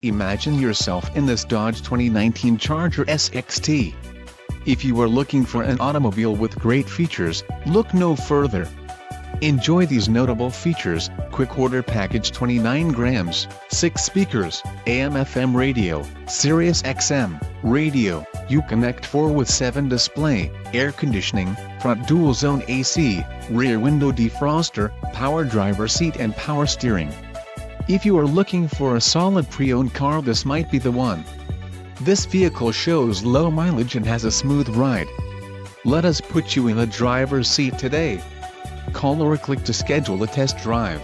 Imagine yourself in this Dodge 2019 Charger SXT. If you are looking for an automobile with great features, look no further. Enjoy these notable features: quick order package, 29 grams, 6 speakers, AM/FM radio, Sirius XM radio, Uconnect 4 with 7 display, air conditioning, front dual zone AC, rear window defroster, power driver seat and power steering. If you are looking for a solid pre-owned car, this might be the one. This vehicle shows low mileage and has a smooth ride. Let us put you in the driver's seat today. Call or click to schedule a test drive.